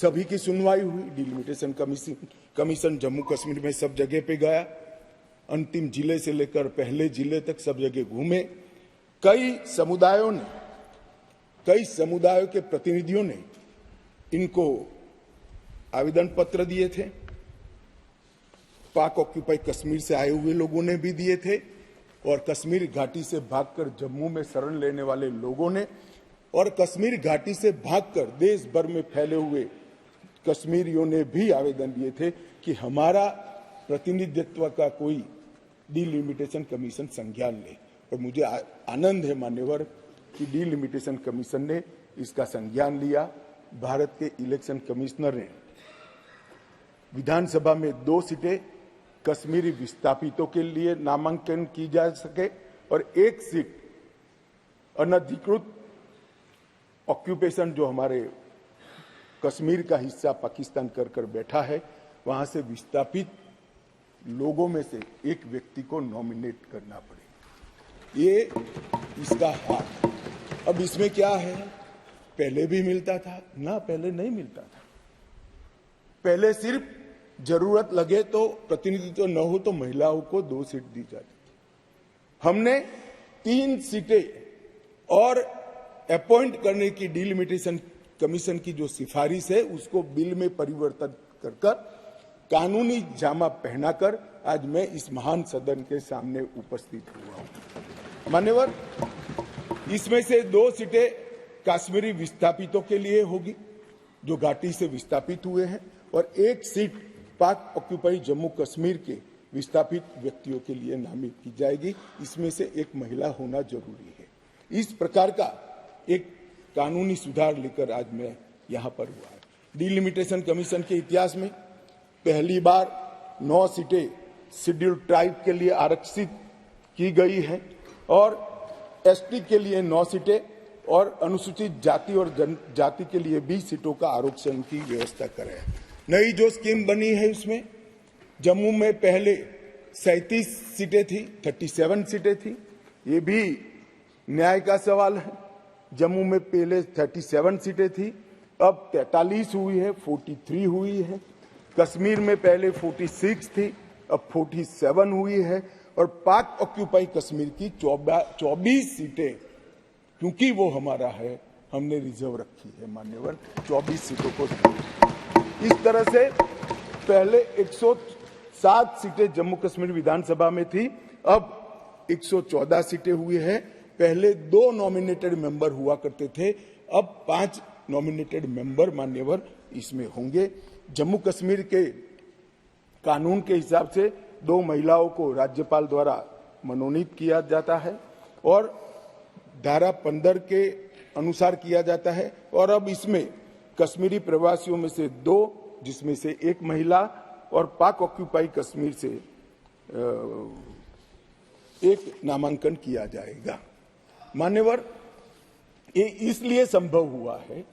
सभी की सुनवाई हुई। डिलिमिटेशन कमीशन जम्मू कश्मीर में सब जगह पे गया, अंतिम जिले से लेकर पहले जिले तक सब जगह घूमे। कई समुदायों के प्रतिनिधियों ने इनको आवेदन पत्र दिए थे, पाक ऑक्यूपाई कश्मीर से आए हुए लोगों ने भी दिए थे, और कश्मीर घाटी से भागकर जम्मू में शरण लेने वाले लोगों ने, और कश्मीर घाटी से भागकर देश भर में फैले हुए कश्मीरियों ने भी आवेदन दिए थे कि हमारा प्रतिनिधित्व का कोई डिलिमिटेशन कमीशन संज्ञान ले। और मुझे आनंद है मान्यवर कि डिलिमिटेशन कमीशन ने इसका संज्ञान लिया। भारत के इलेक्शन कमिश्नर ने विधानसभा में 2 सीटें कश्मीरी विस्थापितों के लिए नामांकन की जा सके और 1 सीट अनधिकृत ऑक्यूपेशन जो हमारे कश्मीर का हिस्सा पाकिस्तान कर बैठा है, वहां से विस्थापित लोगों में से एक व्यक्ति को नॉमिनेट करना पड़े। ये इसका हाथ। अब इसमें क्या है, पहले भी मिलता था ना, पहले नहीं मिलता था। पहले सिर्फ जरूरत लगे तो, प्रतिनिधित्व न हो तो महिलाओं को 2 सीट दी जाती थी। हमने 3 सीटें और अपॉइंट करने की डिलिमिटेशन कमीशन की जो सिफारिश है उसको बिल में परिवर्तन कर कानूनी जामा पहनाकर आज मैं इस महान सदन के सामने उपस्थित हुआ हूं। मान्यवर, इसमें से 2 सीटें कश्मीरी विस्थापितों के लिए होगी जो घाटी से विस्थापित हुए हैं, और 1 सीट पाक ऑक्यूपाई जम्मू कश्मीर के विस्थापित व्यक्तियों के लिए नामित की जाएगी। इसमें से एक महिला होना जरूरी है। इस प्रकार का एक कानूनी सुधार लेकर आज मैं यहां पर हुआ है। डिलिमिटेशन कमीशन के इतिहास में पहली बार 9 सीटें शेड्यूल्ड ट्राइब के लिए आरक्षित की गई है, और एसटी के लिए 9 सीटें और अनुसूचित जाति और जनजाति के लिए 20 सीटों का आरक्षण की व्यवस्था करें। नई जो स्कीम बनी है उसमें जम्मू में पहले 37 सीटें थी, 37 सीटें थी। ये भी न्याय का सवाल है। जम्मू में पहले 37 सीटें थी, अब 43 हुई है, 43 हुई है। कश्मीर में पहले 46 थी, अब 47 हुई है। और पाक ऑक्यूपाई कश्मीर की 24 सीटें, क्योंकि वो हमारा है, हमने रिजर्व रखी है मान्यवर, 24 सीटों को। इस तरह से पहले 107 सीटें जम्मू कश्मीर विधानसभा में थी, अब 114 सीटें हुई है। पहले 2 नॉमिनेटेड मेंबर हुआ करते थे, अब 5 नॉमिनेटेड मेंबर मान्यवर इसमें होंगे। जम्मू कश्मीर के कानून के हिसाब से 2 महिलाओं को राज्यपाल द्वारा मनोनीत किया जाता है और धारा 15 के अनुसार किया जाता है। और अब इसमें कश्मीरी प्रवासियों में से 2, जिसमें से 1 महिला, और पाक ऑक्यूपाई कश्मीर से 1 नामांकन किया जाएगा। मान्यवर, ये इसलिए संभव हुआ है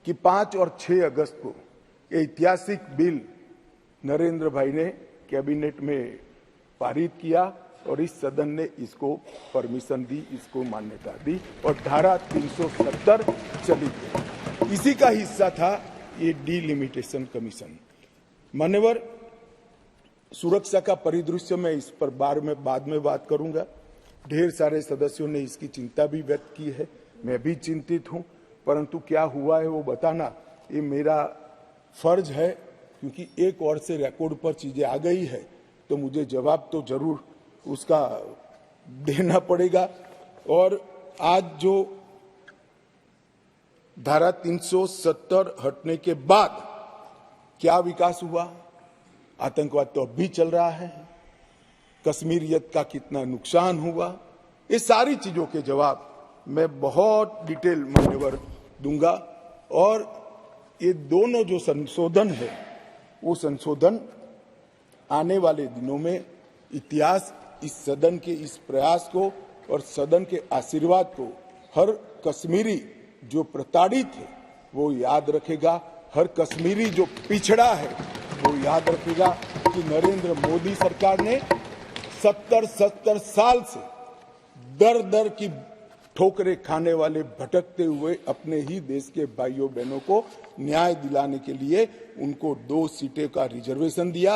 कि 5 और 6 अगस्त को ये ऐतिहासिक बिल नरेंद्र भाई ने कैबिनेट में पारित किया और इस सदन ने इसको परमिशन दी, इसको मान्यता दी और धारा 370 चली गई। इसी का हिस्सा था ये डिलिमिटेशन कमीशन। मान्यवर, सुरक्षा का परिदृश्य में इस पर बाद में बात करूंगा। ढेर सारे सदस्यों ने इसकी चिंता भी व्यक्त की है, मैं भी चिंतित हूं, परंतु क्या हुआ है वो बताना ये मेरा फर्ज है, क्योंकि एक ओर से रिकॉर्ड पर चीजें आ गई है तो मुझे जवाब तो जरूर उसका देना पड़ेगा। और आज जो धारा 370 हटने के बाद क्या विकास हुआ, आतंकवाद तो अब भी चल रहा है, कश्मीरियत का कितना नुकसान हुआ, ये सारी चीजों के जवाब मैं बहुत डिटेल मान्यवर दूंगा। और ये दोनों जो संशोधन है वो संशोधन आने वाले दिनों में इतिहास इस सदन के इस प्रयास को और सदन के आशीर्वाद को हर कश्मीरी जो प्रताड़ित है वो याद रखेगा, हर कश्मीरी जो पिछड़ा है वो याद रखेगा कि नरेंद्र मोदी सरकार ने 70 साल से दर दर की ठोकरें खाने वाले भटकते हुए अपने ही देश के भाइयों बहनों को न्याय दिलाने के लिए उनको 2 सीटें का रिजर्वेशन दिया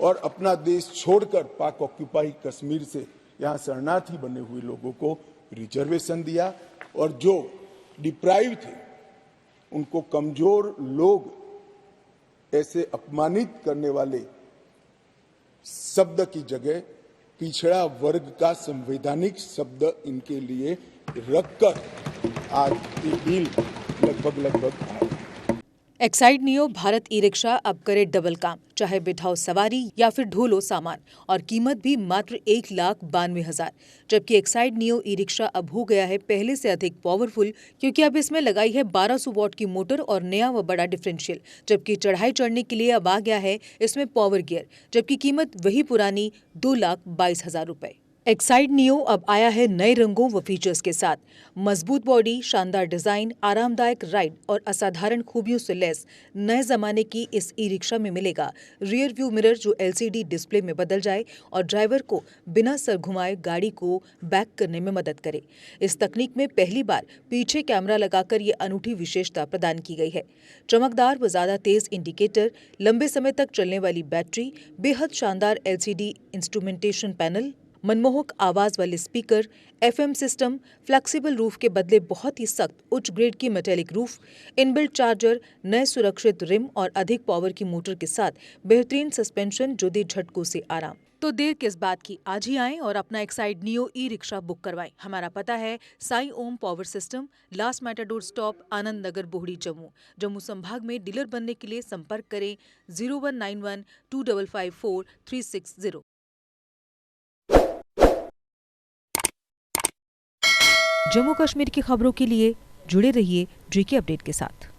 और अपना देश छोड़कर पाक ऑक्यूपाई कश्मीर से यहाँ शरणार्थी बने हुए लोगों को रिजर्वेशन दिया और जो डिप्राइव थे उनको कमजोर लोग ऐसे अपमानित करने वाले शब्द की जगह पिछड़ा वर्ग का संवैधानिक शब्द इनके लिए रखकर आज ये बिल लगभग आया। Exide neo Bharat e rickshaw अब करे डबल काम, चाहे बिठाओ सवारी या फिर ढोलो सामान, और कीमत भी मात्र 1,92,000। जबकि एक्साइड नियो ई रिक्शा अब हो गया है पहले से अधिक पावरफुल, क्योंकि अब इसमें लगाई है 1200 वॉट की मोटर और नया व बड़ा डिफरेंशियल। जबकि चढ़ाई चढ़ने के लिए अब आ गया है इसमें पावर गियर, जबकि कीमत वही पुरानी 2,22,000 रुपए। एक्साइड नियो अब आया है नए रंगों व फीचर्स के साथ। मजबूत बॉडी, शानदार डिजाइन, आरामदायक राइड और असाधारण खूबियों से लैस नए जमाने की इस ई रिक्शा में मिलेगा रियर व्यू मिरर जो LCD डिस्प्ले में बदल जाए और ड्राइवर को बिना सर घुमाए गाड़ी को बैक करने में मदद करे। इस तकनीक में पहली बार पीछे कैमरा लगाकर ये अनूठी विशेषता प्रदान की गई है। चमकदार व ज्यादा तेज इंडिकेटर, लंबे समय तक चलने वाली बैटरी, बेहद शानदार LCD इंस्ट्रूमेंटेशन पैनल, मनमोहक आवाज वाले speaker, FM system, flexible roof के बदले बहुत ही सख्त उच्च ग्रेड की मेटेलिक रूफ, इनबिल्ट चार्जर, नए सुरक्षित रिम और अधिक पावर की मोटर के साथ बेहतरीन सस्पेंशन जो दे झटकों से आराम। तो देर किस बात की, आज ही आएं और अपना Exide neo e rickshaw book करवाएं। हमारा पता है Sai Om power system, last matador stop, Anand Nagar, Bohri, Jammu संभाग में। डीलर बनने के लिए संपर्क करें 0191 2554 360। जम्मू कश्मीर की खबरों के लिए जुड़े रहिए GK अपडेट के साथ।